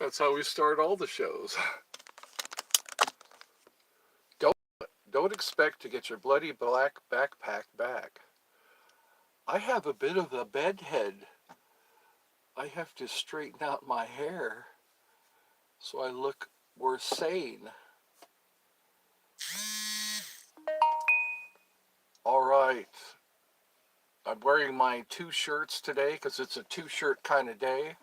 That's how we start all the shows. Don't don't expect to get your bloody black backpack back. I have a bit of a bedhead. I have to straighten out my hair so I look more sane. All right. I'm wearing my two shirts today because it's a two-shirt kind of day.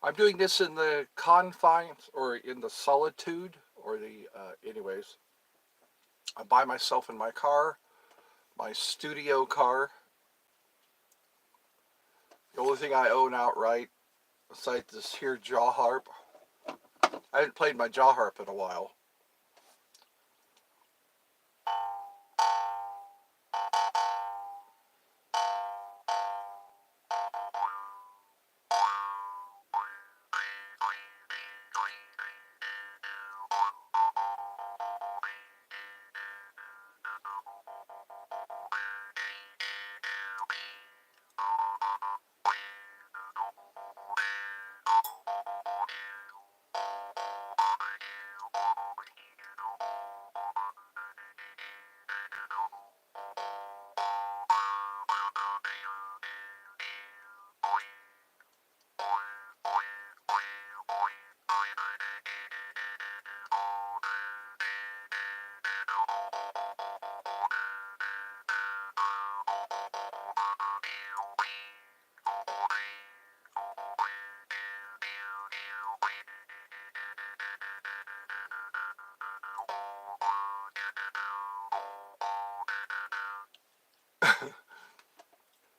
I'm doing this in the confines or in the solitude or anyways. I'm by myself in my car, my studio car. The only thing I own outright, besides this here jaw harp. I haven't played my jaw harp in a while.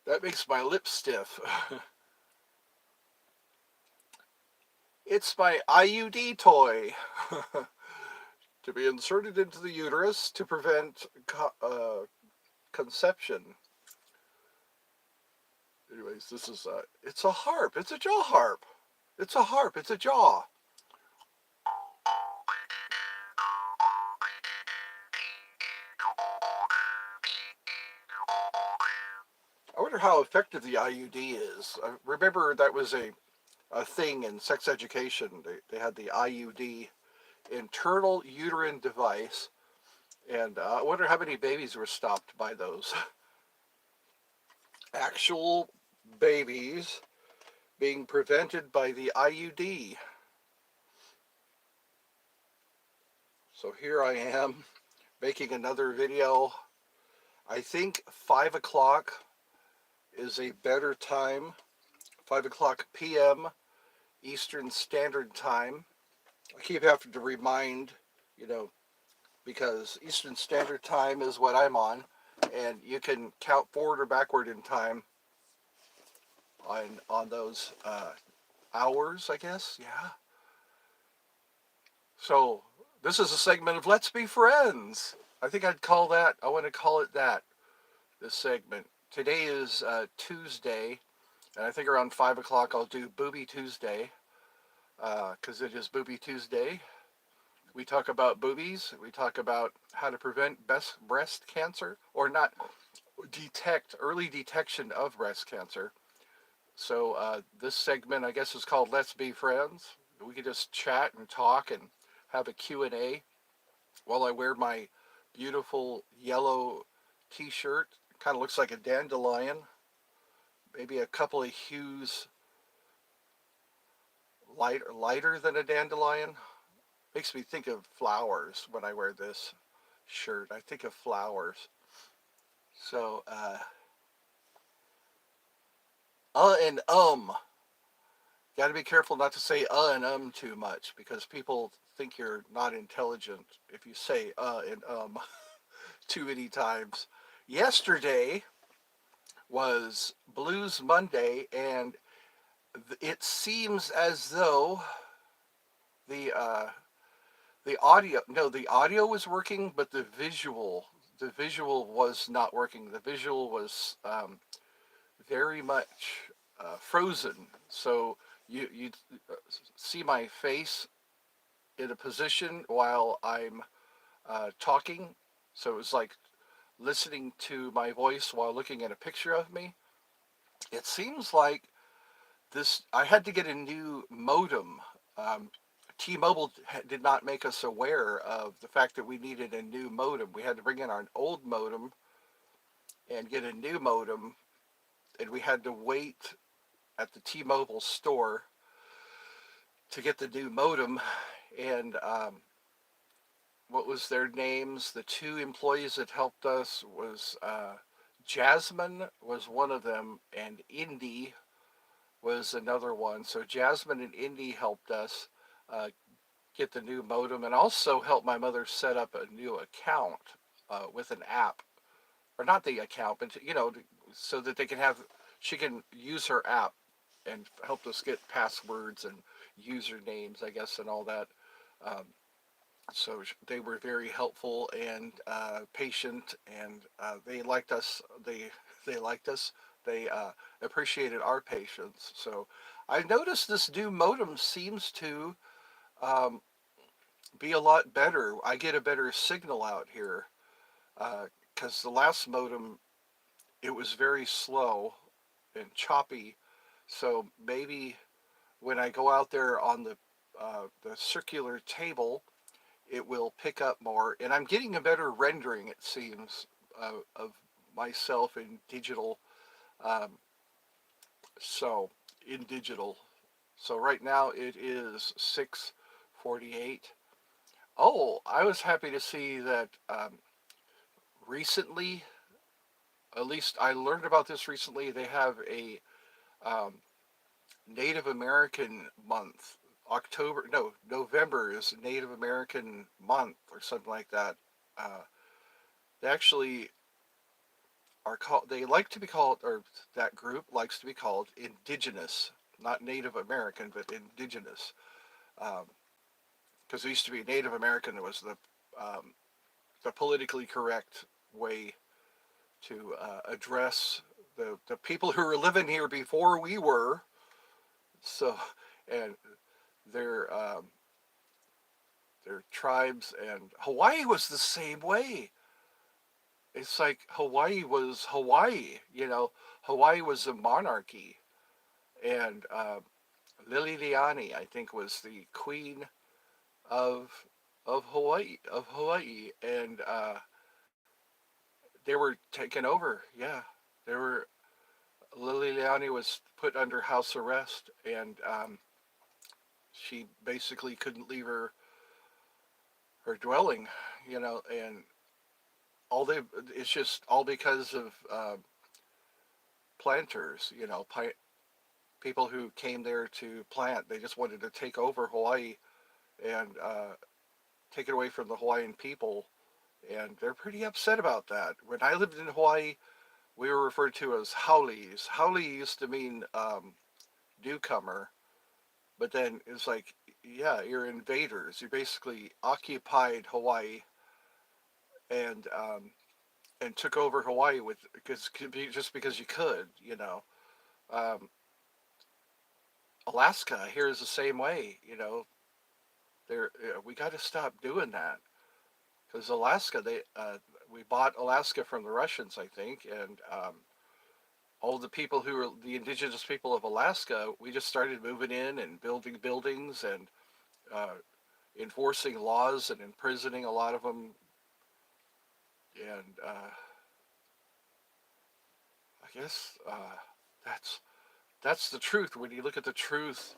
That makes my lips stiff. It's my IUD toy to be inserted into the uterus to prevent conception. Anyways, this is it's a harp. It's a jaw harp. It's a harp. It's a jaw. I wonder how effective the IUD is. I remember that was a thing in sex education. They had the IUD, internal uterine device, and I wonder how many babies were stopped by those. Actual babies being prevented by the IUD. So here I am making another video. I think 5 o'clock is a better time. 5 o'clock p.m. Eastern Standard Time. I keep having to remind, because Eastern Standard Time is what I'm on, and you can count forward or backward in time on those hours, I guess. Yeah. So this is a segment of Let's Be Friends. I think I want to call it that, this segment. Today is Tuesday, and I think around 5 o'clock I'll do Booby Tuesday, because it is Booby Tuesday. We talk about boobies. We talk about how to prevent breast cancer, or not early detection of breast cancer. So this segment, I guess, is called Let's Be Friends. We can just chat and talk and have a Q&A while I wear my beautiful yellow t-shirt. Kind of looks like a dandelion. Maybe a couple of hues lighter than a dandelion. Makes me think of flowers when I wear this shirt. I think of flowers. So, and got to be careful not to say and too much, because people think you're not intelligent if you say and too many times. Yesterday was Blues Monday, and it seems as though the the audio was working, but the visual was not working. The visual was very much frozen. So you see my face in a position while I'm talking. So it was like listening to my voice while looking at a picture of me. It seems like this I had to get a new modem. Um, T-Mobile did not make us aware of the fact that we needed a new modem. We had to bring in our old modem and get a new modem, and we had to wait at the T-Mobile store to get the new modem. And what was their names? The two employees that helped us was Jasmine was one of them, and Indy was another one. So Jasmine and Indy helped us uh, get the new modem, and also helped my mother set up a new account with an app, or not the account, but so that they can have she can use her app and help us get passwords and usernames, I guess, and all that. Um, so they were very helpful and patient, and they liked us. They liked us. They appreciated our patience. So I noticed this new modem seems to um, be a lot better. I get a better signal out here because the last modem, it was very slow and choppy. So maybe when I go out there on the circular table, it will pick up more. And I'm getting a better rendering, it seems, of myself in digital. Um, so in digital. So right now it is 6:48. Oh, I was happy to see that recently, at least I learned about this recently, they have a um, Native American month. October, no, November is Native American month or something like that. Uh, they actually are called, they like to be called, or that group likes to be called indigenous, not Native American, but indigenous. Because it used to be Native American was the politically correct way to address the people who were living here before we were. So, and their their tribes, and Hawaii was the same way. It's like Hawaii was Hawaii. Hawaii was a monarchy, and Lilileani, I think, was the queen of Hawaii, and they were taken over. Yeah, they were. Lilileani was put under house arrest, and she basically couldn't leave her dwelling. And all they it's just all because of planters. People who came there to plant. They just wanted to take over Hawaii and take it away from the Hawaiian people, and they're pretty upset about that. When I lived in Hawaii, we were referred to as haulis. Hauli used to mean newcomer, but then it's like, yeah, you're invaders. You basically occupied Hawaii and took over Hawaii with because just because you could. Um, Alaska here is the same way. There we got to stop doing that because Alaska, they we bought Alaska from the Russians, I think, and all the people who are the indigenous people of Alaska, we just started moving in and building buildings and uh, enforcing laws and imprisoning a lot of them. And I guess that's that's the truth. When you look at the truth,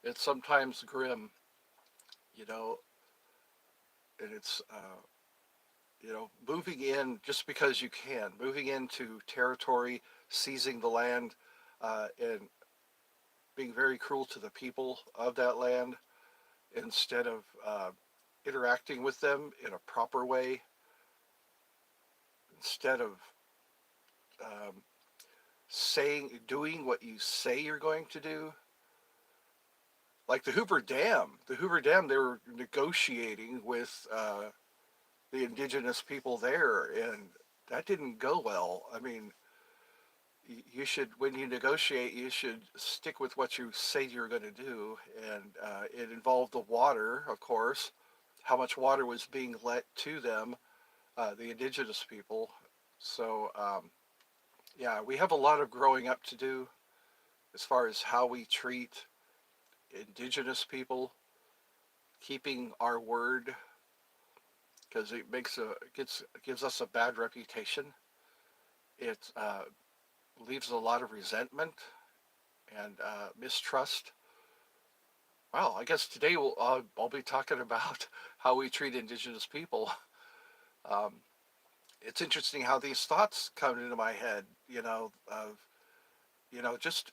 it's sometimes grim, you know, and it's moving in just because you can, moving into territory, seizing the land, and being very cruel to the people of that land instead of interacting with them in a proper way, instead of um, doing what you say you're going to do. Like the Hoover Dam. The Hoover Dam, they were negotiating with the indigenous people there, and that didn't go well. I mean, you should, when you negotiate, you should stick with what you say you're going to do. And it involved the water, of course, how much water was being let to them, the indigenous people. So, yeah, we have a lot of growing up to do. as far as how we treat indigenous people, keeping our word, because it gives us a bad reputation. It leaves a lot of resentment and mistrust. Well, I guess today I'll be talking about how we treat indigenous people. Um, it's interesting how these thoughts come into my head. Of just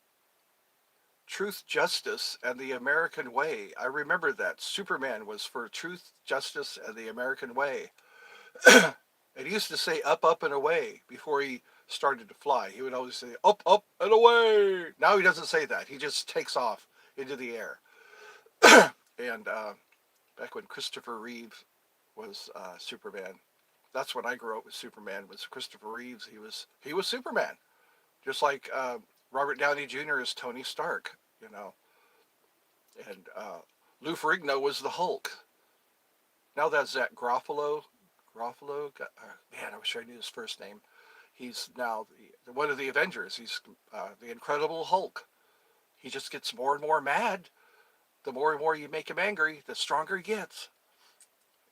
truth, justice, and the American way. I remember that Superman was for truth, justice, and the American way. And he used to say up, up, and away before he started to fly. He would always say up, up, and away. Now he doesn't say that. He just takes off into the air. And back when Christopher Reeve was Superman, that's when I grew up with Superman. Was Christopher Reeves? He was Superman, just like Robert Downey Jr. is Tony Stark. You know, and Lou Ferrigno was the Hulk. Now that's Zach Garofalo. Garofalo, man, I wish I knew his first name. He's now one of the Avengers. He's the Incredible Hulk. He just gets more and more mad. The more and more you make him angry, the stronger he gets.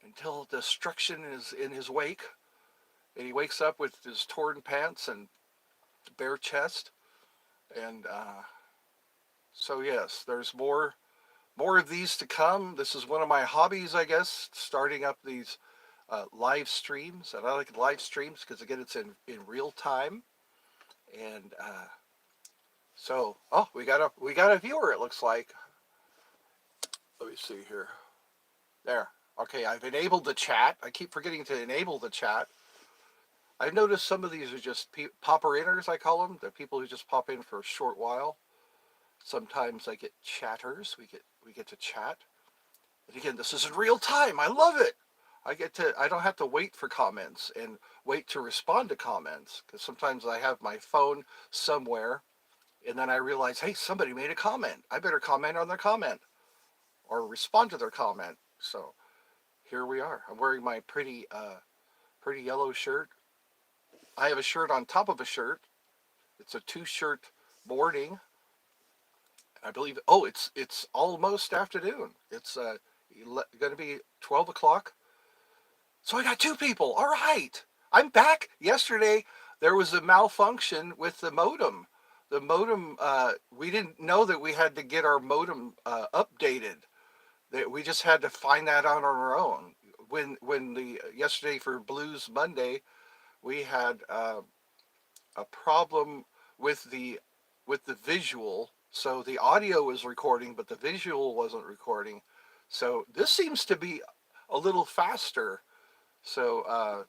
Until destruction is in his wake, and he wakes up with his torn pants and bare chest. And so yes, there's more of these to come. This is one of my hobbies, I guess, starting up these live streams. And I like live streams because again, it's in real time. And oh, we got a viewer. It looks like. Let me see here. There. Okay, I've enabled the chat. I keep forgetting to enable the chat. I've noticed some of these are just popper-inners, I call them. They're people who just pop in for a short while. Sometimes I get chatters. We get to chat. And again, this is in real time. I love it. I don't have to wait for comments and wait to respond to comments, because sometimes I have my phone somewhere and then I realize, hey, somebody made a comment. I better comment on their comment or respond to their comment. So here we are. I'm wearing my pretty yellow shirt. I have a shirt on top of a shirt. It's a two-shirt morning. I believe. Oh, it's almost afternoon. It's going to be 12 o'clock. So I got two people. All right, I'm back. Yesterday there was a malfunction with the modem. The modem. We didn't know that we had to get our modem updated. That we just had to find that out on our own. When the yesterday for Blues Monday, we had a problem with the visual. So the audio was recording, but the visual wasn't recording. So this seems to be a little faster. So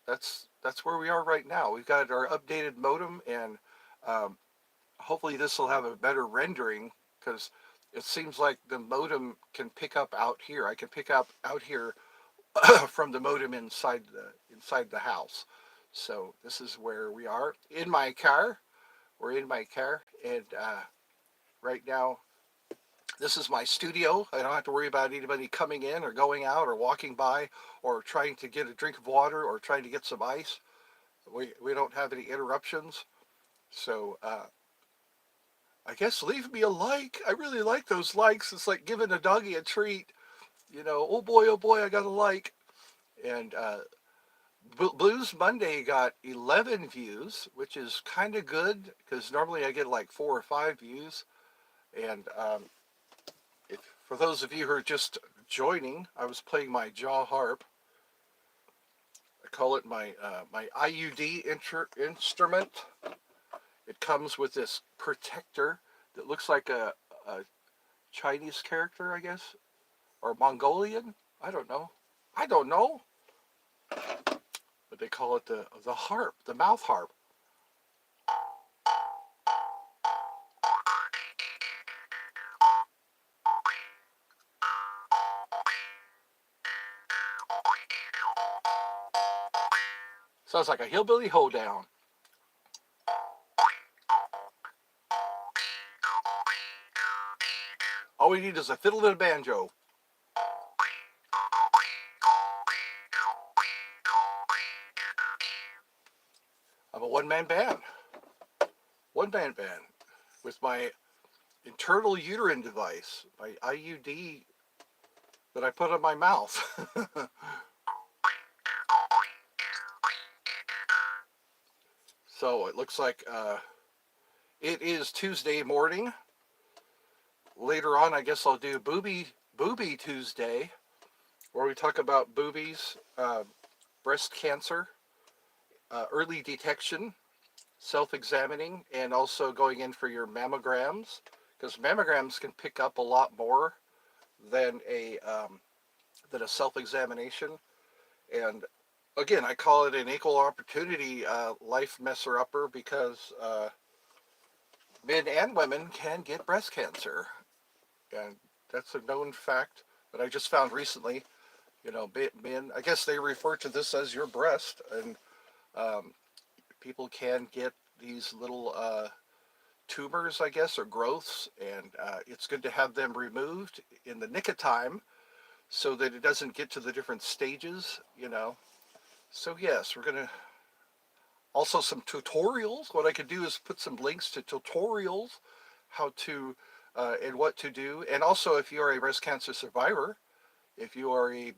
that's where we are right now. We've got our updated modem, and um, hopefully this will have a better rendering, because it seems like the modem can pick up out here. I can pick up out here from the modem inside the house. So this is where we are in my car. We're in my car, and right now this is my studio. I don't have to worry about anybody coming in or going out or walking by or trying to get a drink of water or trying to get some ice. We don't have any interruptions. So I guess leave me a like. I really like those likes. It's like giving a doggy a treat. Oh boy, I got a like. And Blues Monday got 11 views, which is kind of good because normally I get like 4 or 5 views. And for those of you who are just joining, I was playing my jaw harp. I call it my IUD instrument. It comes with this protector that looks like a Chinese character, I guess, or Mongolian. I don't know. But they call it the harp, the mouth harp. Sounds like a hillbilly hoedown. All we need is a fiddle and a banjo. I'm a one-man band with my internal uterine device, my IUD that I put in my mouth. So it looks like it is Tuesday morning. Later on, I guess I'll do Booby Tuesday, where we talk about boobies, breast cancer, early detection, self-examining, and also going in for your mammograms, because mammograms can pick up a lot more than a self-examination. And again, I call it an equal opportunity life messer upper because men and women can get breast cancer, and that's a known fact that I just found recently. You know, men, I guess they refer to this as your breast, and um, people can get these little tumors, I guess, or growths, and it's good to have them removed in the nick of time so that it doesn't get to the different stages, you know. So yes, we're gonna also some tutorials. What I could do is put some links to tutorials, how to and what to do, and also if you are a breast cancer survivor, if you are a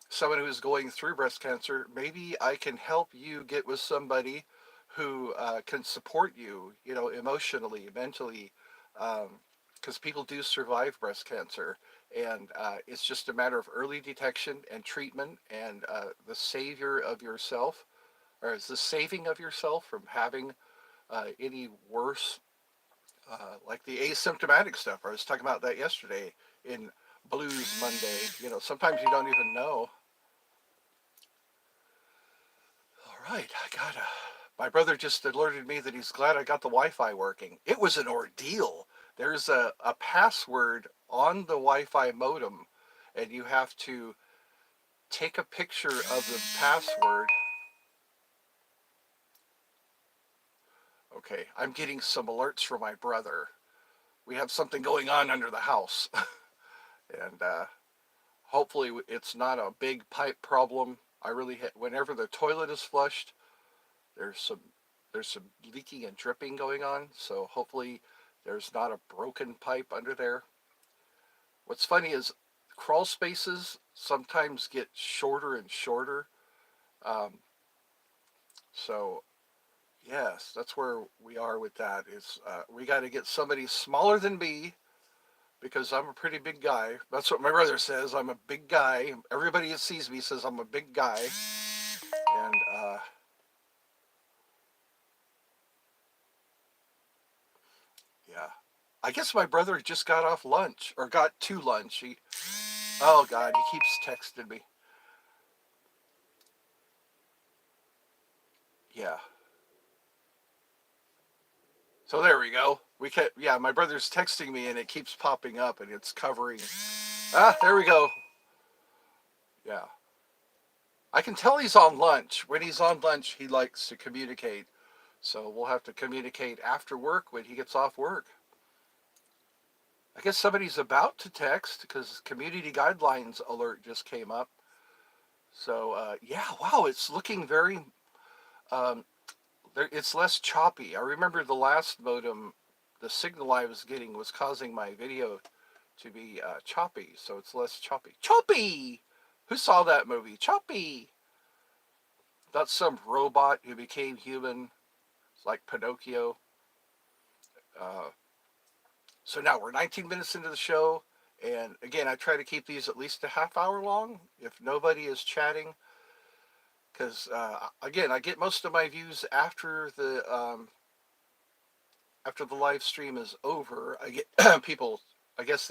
someone who is going through breast cancer, maybe I can help you get with somebody who can support you, you know, emotionally, mentally, because people do survive breast cancer, and it's just a matter of early detection and treatment, and the savior of yourself, or is the saving of yourself from having any worse, like the asymptomatic stuff. I was talking about that yesterday in Blues Monday. You know, sometimes you don't even know. All right, I gotta. My brother just alerted me that he's glad I got the Wi-Fi working. It was an ordeal. There's a password on the Wi-Fi modem, and you have to take a picture of the password. Okay, I'm getting some alerts from my brother. We have something going on under the house, and hopefully it's not a big pipe problem. I really whenever the toilet is flushed, there's some there's some leaking and dripping going on. So hopefully there's not a broken pipe under there. What's funny is crawl spaces sometimes get shorter and shorter. Um, so yes, that's where we are with that. Is we got to get somebody smaller than me because I'm a pretty big guy. That's what my brother says. I'm a big guy. Everybody that sees me says I'm a big guy, and yeah. I guess my brother just got off lunch or got to lunch. Oh God, he keeps texting me. Yeah. So there we go. We can Yeah, my brother's texting me and it keeps popping up and it's covering. Ah, there we go. Yeah. I can tell he's on lunch. When he's on lunch, he likes to communicate. So we'll have to communicate after work when he gets off work. I guess somebody's about to text because community guidelines alert just came up. So yeah, wow, it's looking very um, it's less choppy. I remember the last modem, the signal I was getting was causing my video to be choppy, so it's less choppy. Choppy! Who saw that movie? Choppy! That's some robot who became human, it's like Pinocchio. Uh, so now we're 19 minutes into the show, and again, I try to keep these at least a half hour long if nobody is chatting, because again, I get most of my views after the live stream is over. I get people. I guess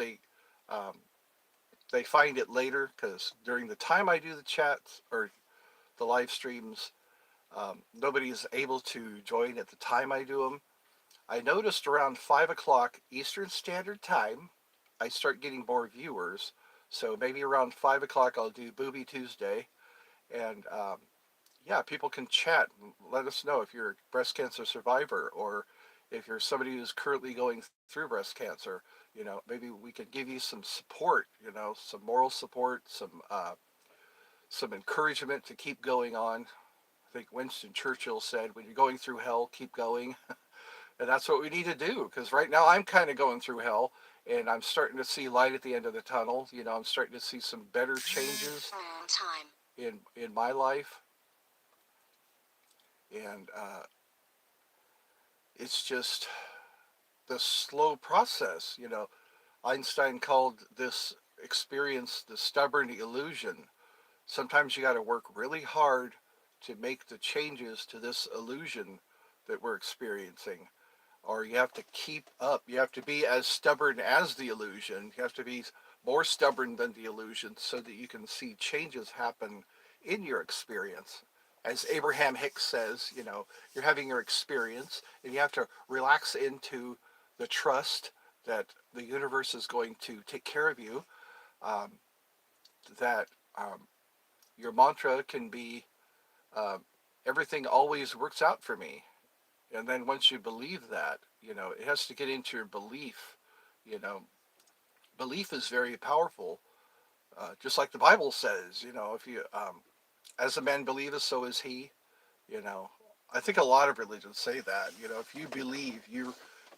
um, they find it later because during the time I do the chats or the live streams, nobody's able to join at the time I do them. I noticed around 5 o'clock Eastern Standard Time, I start getting more viewers. So maybe around 5 o'clock I'll do Booby Tuesday, and yeah, people can chat and let us know if you're a breast cancer survivor or if you're somebody who's currently going through breast cancer. You know, maybe we could give you some support. You know, some moral support, some encouragement to keep going on. I think Winston Churchill said, "When you're going through hell, keep going." And that's what we need to do, because right now I'm kind of going through hell, and I'm starting to see light at the end of the tunnel. I'm starting to see some better changes in my life, and it's just the slow process. Einstein called this experience the stubborn illusion. Sometimes you got to work really hard to make the changes to this illusion that we're experiencing, or you have to keep up. You have to be as stubborn as the illusion. You have to be more stubborn than the illusion so that you can see changes happen in your experience. As Abraham Hicks says, you're having your experience and you have to relax into the trust that the universe is going to take care of you, um, that your mantra can be, um, everything always works out for me. And then once you believe that, it has to get into your belief. You know, belief is very powerful. Just like the Bible says, if you, as a man believeth, so is he. You know, I think a lot of religions say that. If you believe,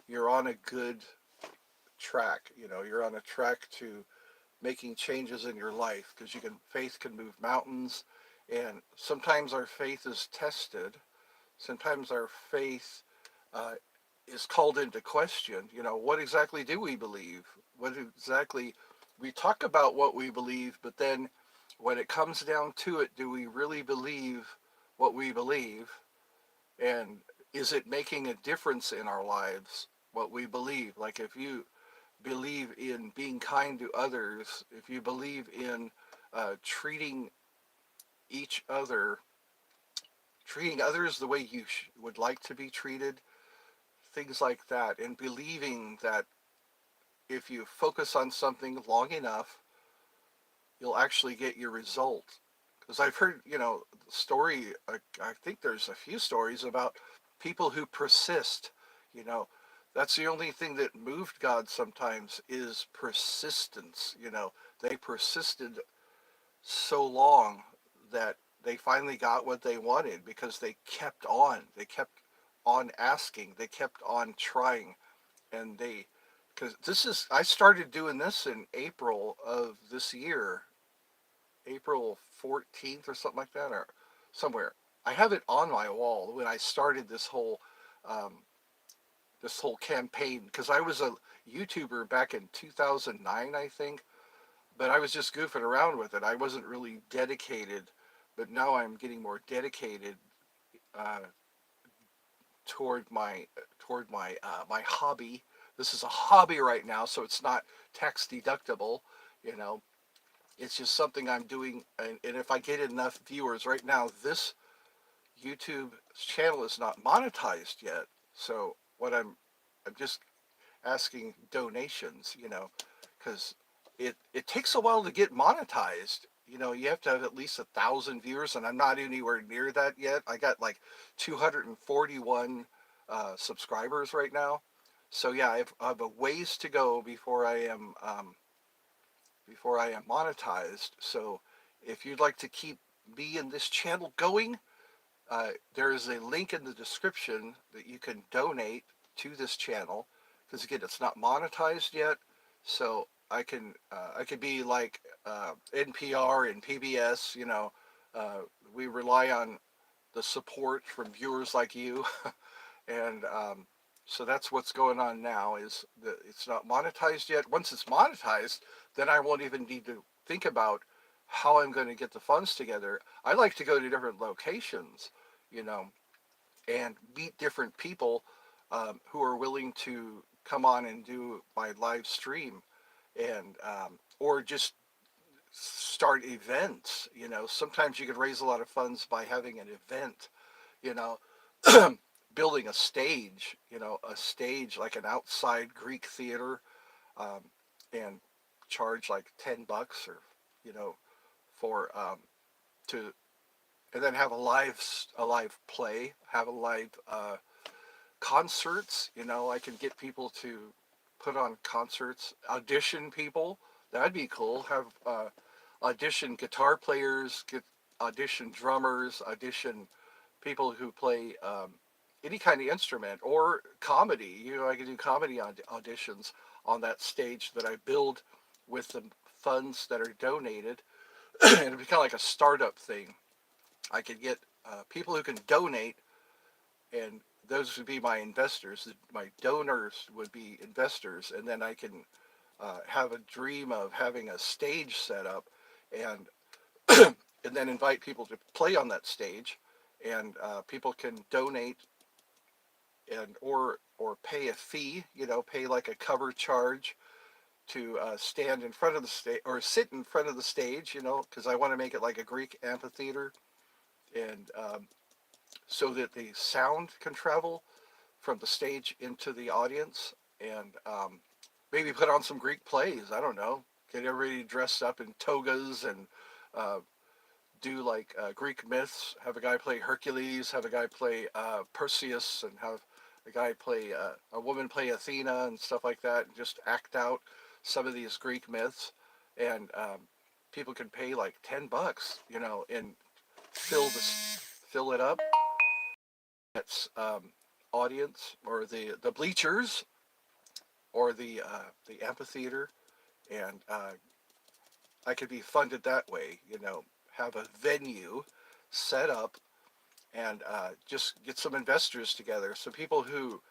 you're on a good track. You're on a track to making changes in your life, because faith can move mountains, and sometimes our faith is tested. Sometimes our faith uh, is called into question. What exactly do we believe? What exactly, we talk about what we believe, but then when it comes down to it, do we really believe what we believe? And is it making a difference in our lives, what we believe? Like, if you believe in being kind to others, if you believe in treating each other, treating others the way you would like to be treated, things like that, and believing that if you focus on something long enough, you'll actually get your result. Because I've heard, the story, I think there's a few stories about people who persist. You know, that's the only thing that moved God sometimes, is persistence. They persisted so long that they finally got what they wanted because they kept on. They kept on asking. They kept on trying. And because I started doing this in April of this year, April 14th or something like that, or somewhere. I have it on my wall when I started um, this whole campaign, because I was a YouTuber back in 2009, I think, but I was just goofing around with it. I wasn't really dedicated, but now I'm getting more dedicated uh, toward my hobby. This is a hobby right now, so it's not tax deductible. You know, it's just something I'm doing, and if I get enough viewers right now, this YouTube channel is not monetized yet. So I'm just asking donations. Because it takes a while to get monetized. You have to have at least 1,000 viewers, and I'm not anywhere near that yet. I got like 241 subscribers right now. So yeah, I have a ways to go before I am monetized. So if you'd like to keep me and this channel going, there is a link in the description that you can donate to this channel, because again, it's not monetized yet. So I could be like NPR and PBS. Uh, we rely on the support from viewers like you, and so that's what's going on now. Is that it's not monetized yet. Once it's monetized, then I won't even need to think about how I'm going to get the funds together. I like to go to different locations, you know, and meet different people who are willing to come on and do my live stream, and or just start events. Sometimes you can raise a lot of funds by having an event. You know, building a stage like an outside Greek theater, um, and charge like $10, or you know for to and then have a live play, have a live concerts. I can get people to put on concerts, audition people. That'd be cool. Have audition guitar players, get audition drummers, audition people who play any kind of instrument or comedy. I can do comedy auditions on that stage that I build with the funds that are donated, and it'd be kind of like a startup thing. I could get people who can donate, and those would be my investors. My donors would be investors, and then I can have a dream of having a stage set up, and and then invite people to play on that stage, and people can donate and or pay a fee, pay like a cover charge to stand in front of the stage or sit in front of the stage, because I want to make it like a Greek amphitheater, and so that the sound can travel from the stage into the audience, and maybe put on some Greek plays. I don't know. Get everybody dressed up in togas and uh, do like Greek myths. Have a guy play Hercules. Have a guy play Perseus, and have a guy play a woman play Athena and stuff like that, and just act out some of these Greek myths. And people can pay like $10, and fill it up. That's audience or the bleachers or the amphitheater, and I could be funded that way. Have a venue set up and just get some investors together. So people who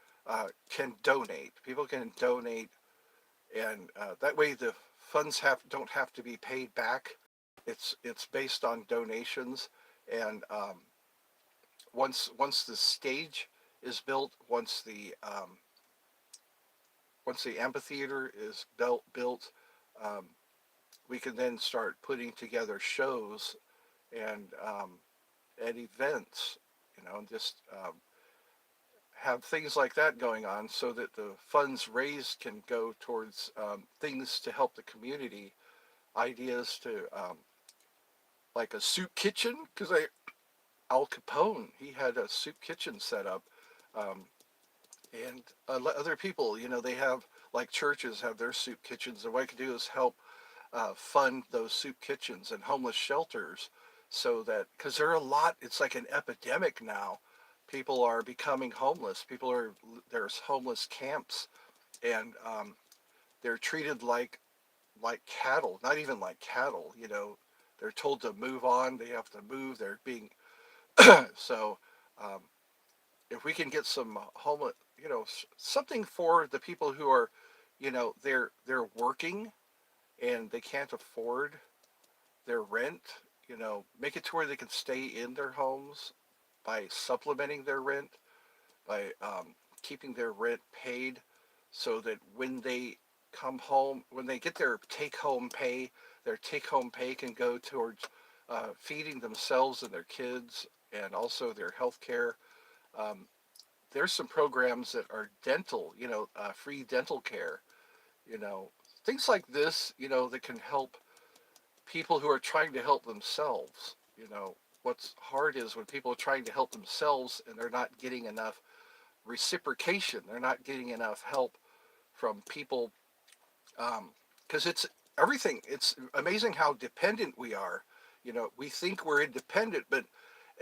can donate, and that way the funds don't have to be paid back. It's based on donations, and once the stage is built, once the amphitheater is built, um, we can then start putting together shows and at events, and just have things like that going on so that the funds raised can go towards things to help the community, ideas to like a soup kitchen, because Al Capone, he had a soup kitchen set up, um, and other people, they have like churches have their soup kitchens, and what I could do is help fund those soup kitchens and homeless shelters, so that because there are a lot, it's like an epidemic now. People are becoming homeless. There's homeless camps, and they're treated like cattle, not even like cattle. They're told to move on. They have to move. They're being so. Um, if we can get some homeless, something for the people who are, they're working and they can't afford their rent, make it to where they can stay in their homes by supplementing their rent, by keeping their rent paid, so that when they come home, when they get their take home pay can go towards feeding themselves and their kids, and also their health care. Um, there's some programs that are dental, free dental care, you know, things like this, that can help people who are trying to help themselves. What's hard is when people are trying to help themselves and they're not getting enough reciprocation. They're not getting enough help from people, because it's everything. It's amazing how dependent we are. We think we're independent, but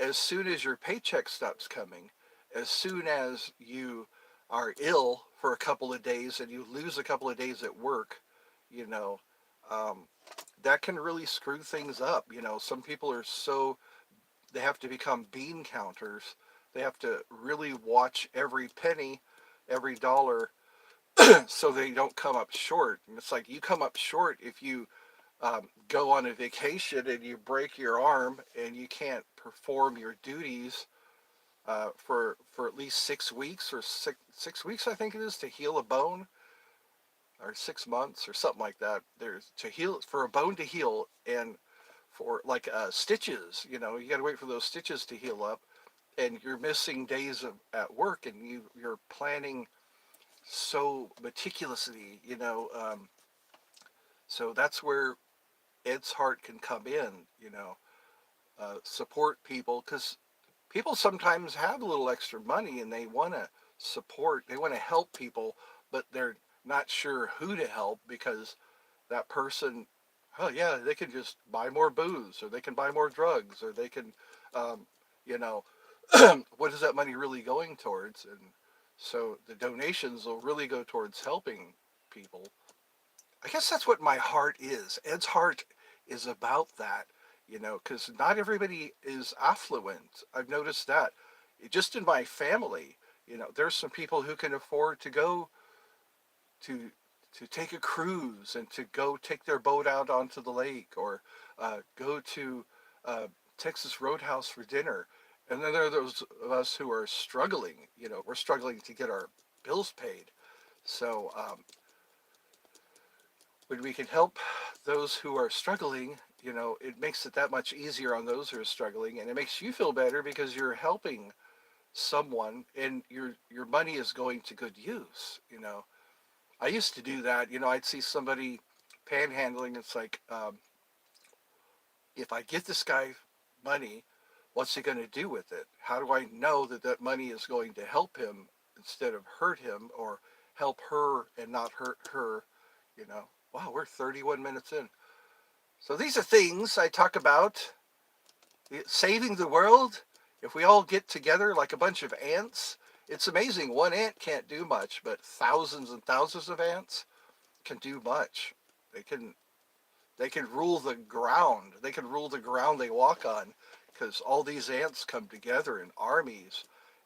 as soon as your paycheck stops coming, as soon as you are ill for a couple of days and you lose a couple of days at work, you know, um, that can really screw things up. Some people are they have to become bean counters. They have to really watch every penny, every dollar, so they don't come up short. And it's like you come up short if you go on a vacation and you break your arm and you can't perform your duties for at least 6 weeks, or 6 weeks, I think it is, to heal a bone, or 6 months or something like that. There's to heal for a bone to heal, and for like stitches, you got to wait for those stitches to heal up, and you're missing days at work, and you're planning so meticulously, so that's where Ed's heart can come in, support people, because people sometimes have a little extra money and they want to help people, but they're not sure who to help, because that person, oh yeah, they can just buy more booze, or they can buy more drugs, or they can, um, you know, what is that money really going towards? And so the donations will really go towards helping people. I guess that's what my heart is. Ed's heart is about that, because not everybody is affluent. I've noticed that. Just in my family, there's some people who can afford to go to to take a cruise and to go take their boat out onto the lake, or go to uh, Texas Roadhouse for dinner. And then there are those of us who are struggling. We're struggling to get our bills paid. So when we can help those who are struggling, it makes it that much easier on those who are struggling, and it makes you feel better because you're helping someone, and your money is going to good use. I used to do that. I'd see somebody panhandling. It's like, if I get this guy money, what's he going to do with it? How do I know that that money is going to help him instead of hurt him, or help her and not hurt her? Wow, we're 31 minutes in. So these are things I talk about. Saving the world. If we all get together like a bunch of ants, it's amazing. One ant can't do much, but thousands and thousands of ants can do much. They can they can rule the ground. They can rule the ground they walk on, because all these ants come together in armies,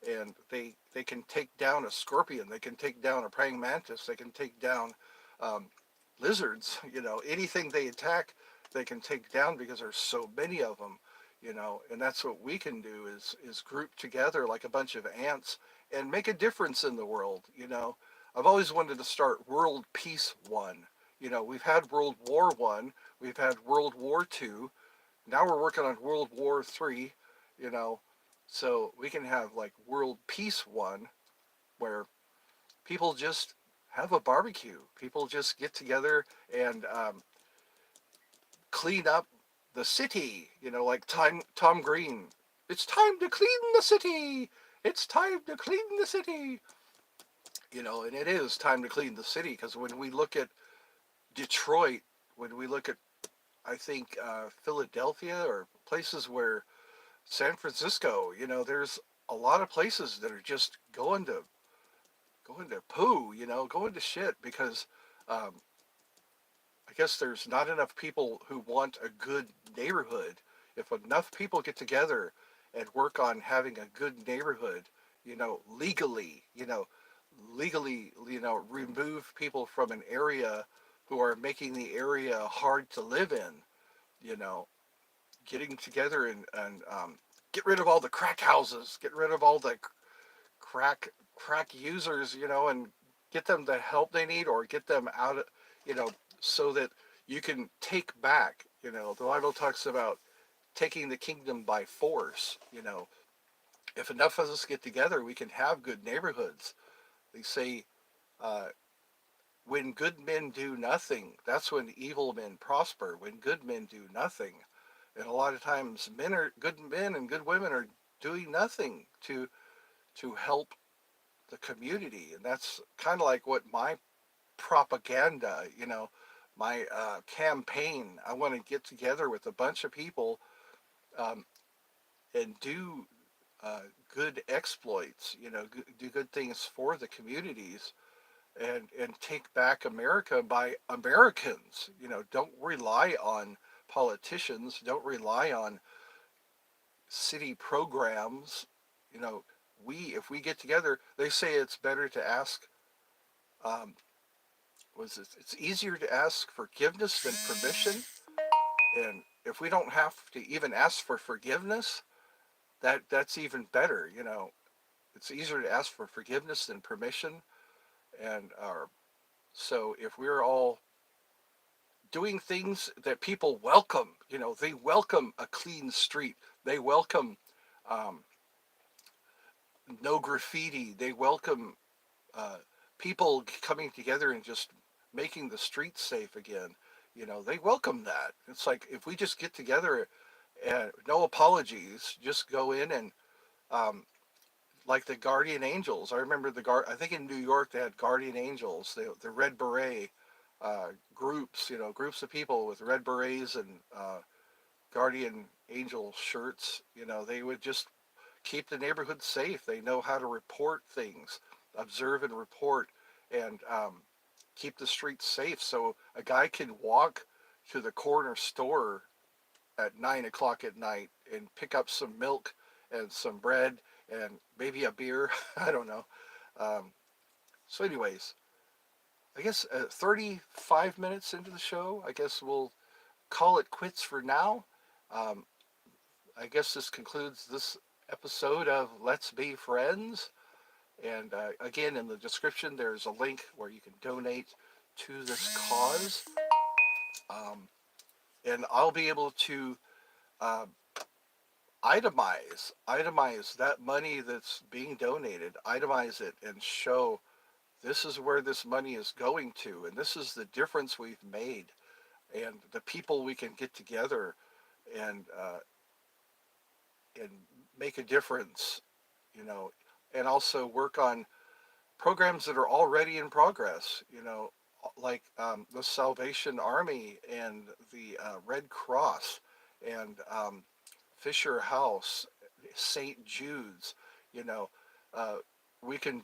and they can take down a scorpion. They can take down a praying mantis. They can take down um, lizards. Anything they attack, they can take down because there's so many of them. And that's what we can do is group together like a bunch of ants and make a difference in the world. I've always wanted to start World Peace One. We've had World War One, we've had World War Two, now we're working on World War Three. You know, so we can have like World Peace One, where people just have a barbecue. People just get together and clean up the city. Like Tom Green. It's time to clean the city. It's time to clean the city. And it is time to clean the city, because when we look at Detroit, when we look at, I think, Philadelphia, or places where San Francisco, there's a lot of places that are just going to poo, going to shit, because um, I guess there's not enough people who want a good neighborhood. If enough people get together and work on having a good neighborhood, legally, remove people from an area who are making the area hard to live in, you know, getting together and get rid of all the crack houses, get rid of all the crack users, and get them the help they need, or get them out of, you know, so that you can take back. The Bible talks about taking the kingdom by force. If enough of us get together, we can have good neighborhoods. They say, uh, when good men do nothing, that's when evil men prosper. When good men do nothing, and a lot of times good men and good women are doing nothing to help the community, and that's kind of like what my propaganda, my campaign. I want to get together with a bunch of people, um, and do uh, good exploits, do good things for the communities, and take back America by Americans. Don't rely on politicians. Don't rely on city programs. You know, if we get together, they say it's better to ask. Um, was it? It's easier to ask forgiveness than permission. And if we don't have to even ask for forgiveness, that's even better. It's easier to ask for forgiveness than permission. And so if we're all doing things that people welcome. They welcome a clean street. They welcome um, no graffiti. They welcome uh, people coming together and just making the streets safe again. They welcome that. It's like, if we just get together and no apologies, just go in and um, like the guardian angels. I remember I think in New York they had guardian angels, the red beret groups, groups of people with red berets and guardian angel shirts. They would just keep the neighborhood safe. They know how to report things, observe and report, and keep the streets safe. So a guy can walk to the corner store at 9 o'clock at night and pick up some milk and some bread and maybe a beer. I don't know. Um, so, anyways, I guess 35 minutes into the show, I guess we'll call it quits for now. Um, I guess this concludes this episode of Let's Be Friends. And again, in the description, there's a link where you can donate to this cause. Um, and I'll be able to uh, itemize that money that's being donated, itemize it, and show this is where this money is going to, and this is the difference we've made, and the people we can get together and and make a difference, you know, and also work on programs that are already in progress, you know, like the Salvation Army and the Red Cross and Fisher House, St. Jude's, you know, uh, we can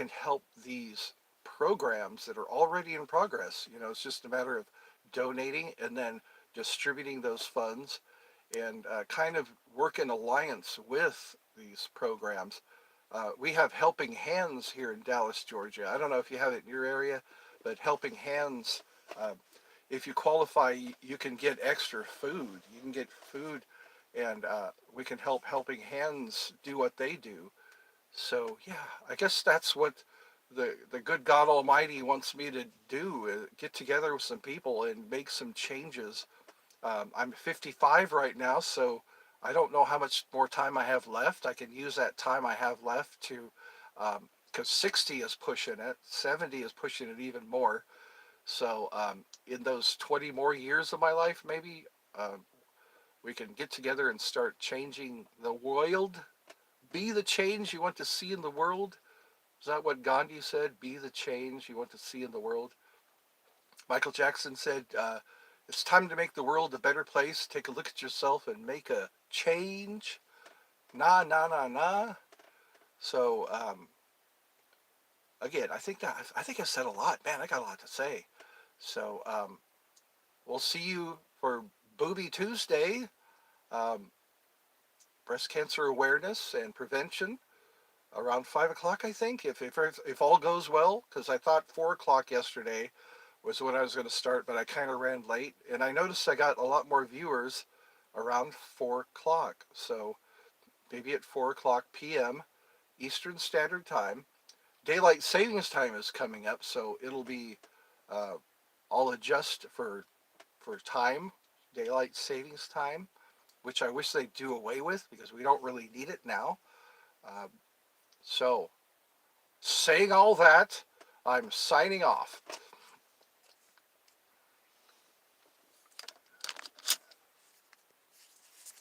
help these programs that are already in progress. You know, it's just a matter of donating and then distributing those funds and kind of work in alliance with these programs. We have Helping Hands here in Dallas, Georgia. I don't know if you have it in your area, but Helping Hands, uh, if you qualify, you can get extra food. You can get food, and we can help Helping Hands do what they do. So yeah, I guess that's what the good God Almighty wants me to do: get together with some people and make some changes. I'm 55 right now, so I don't know how much more time I have left. I can use that time I have left to, because 60 is pushing it, 70 is pushing it even more. So in those 20 more years of my life, maybe we can get together and start changing the world. Be the change you want to see in the world. Is that what Gandhi said? Be the change you want to see in the world. Michael Jackson said, it's time to make the world a better place. Take a look at yourself and make a change. Nah, nah, nah, nah. So, again, I think I said a lot. Man, I got a lot to say. So, we'll see you for Booby Tuesday, um, breast cancer awareness and prevention around 5 o'clock. I think if all goes well, because I thought 4 o'clock yesterday was when I was going to start, but I kind of ran late, and I noticed I got a lot more viewers around 4 o'clock. So maybe at 4 o'clock p.m. Eastern Standard Time. Daylight Savings Time is coming up, so it'll be uh, I'll adjust for time, daylight savings time, which I wish they'd do away with because we don't really need it now. Um, so, saying all that, I'm signing off.